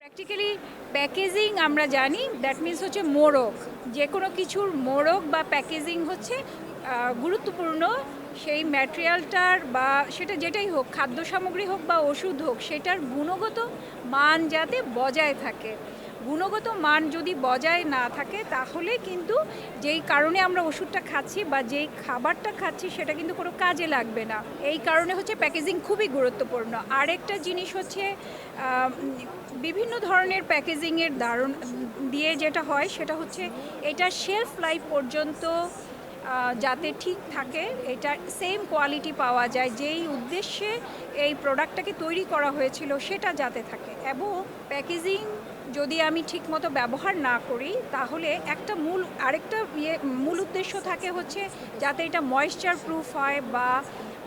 Practically packaging আমরা জানি that means হচ্ছে মোড়ক। যে কোনো কিছুর মোড়ক বা প্যাকেজিং হচ্ছে গুরুত্বপূর্ণ। সেই ম্যাটেরিয়ালটার বা সেটা যেটাই হোক, খাদ্য সামগ্রী হোক বা ওষুধ হোক, সেটার গুণগত মান যাতে বজায় থাকে। গুণগত মান যদি বজায় না থাকে তাহলে কিন্তু যেই কারণে আমরা ওষুধটা খাচ্ছি বা যেই খাবারটা খাচ্ছি সেটা কিন্তু কোনো কাজে লাগবে না। এই কারণে হচ্ছে প্যাকেজিং খুবই গুরুত্বপূর্ণ। আরেকটা জিনিস হচ্ছে বিভিন্ন ধরনের প্যাকেজিংয়ের ধারণ দিয়ে যেটা হয় সেটা হচ্ছে এটা শেলফ লাইফ পর্যন্ত যাতে ঠিক থাকে, এটা সেম কোয়ালিটি পাওয়া যায়, যেই উদ্দেশ্যে এই প্রোডাক্টটাকে তৈরি করা হয়েছিল সেটা যাতে থাকে। এবং প্যাকেজিং যদি আমি ঠিকমতো ব্যবহার না করি তাহলে আরেকটা মূল উদ্দেশ্য থাকে হচ্ছে যাতে এটা ময়েশ্চার প্রুফ হয় বা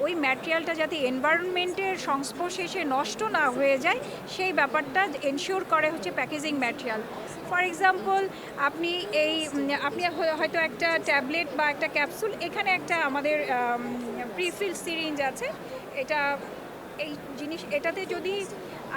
ওই ম্যাটেরিয়ালটা যাতে এনভায়রনমেন্টের সংস্পর্শে এসে নষ্ট না হয়ে যায়, সেই ব্যাপারটা এনশিওর করে হচ্ছে প্যাকেজিং ম্যাটেরিয়াল। ফর এক্সাম্পল, আপনি হয়তো একটা ট্যাবলেট বা একটা ক্যাপসুল, এখানে একটা আমাদের প্রিফিল সিরিঞ্জ আছে। এটাতে যদি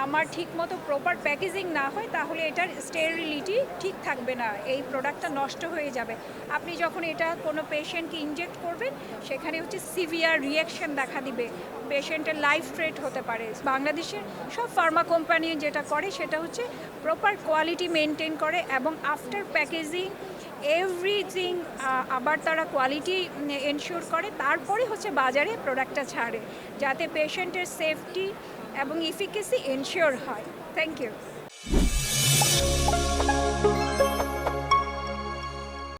আমার ঠিকমতো প্রপার প্যাকেজিং না হয় তাহলে এটার স্টেরিলিটি ঠিক থাকবে না, এই প্রোডাক্টটা নষ্ট হয়ে যাবে। আপনি যখন এটা কোনো পেশেন্টকে ইনজেক্ট করবেন সেখানে হচ্ছে সিভিয়ার রিয়াকশন দেখা দিবে, পেশেন্টের লাইফ থ্রেট হতে পারে। বাংলাদেশের সব ফার্মা কোম্পানি যেটা করে সেটা হচ্ছে প্রপার কোয়ালিটি মেনটেন করে এবং আফটার প্যাকেজিং এভরিথিং আবার তারা কোয়ালিটি এনশিওর করে, তারপরে হচ্ছে বাজারে প্রোডাক্টটা ছাড়ে যাতে পেশেন্টের সেফটি এবং ইফিকেসি এনশিওর হয়। Thank you.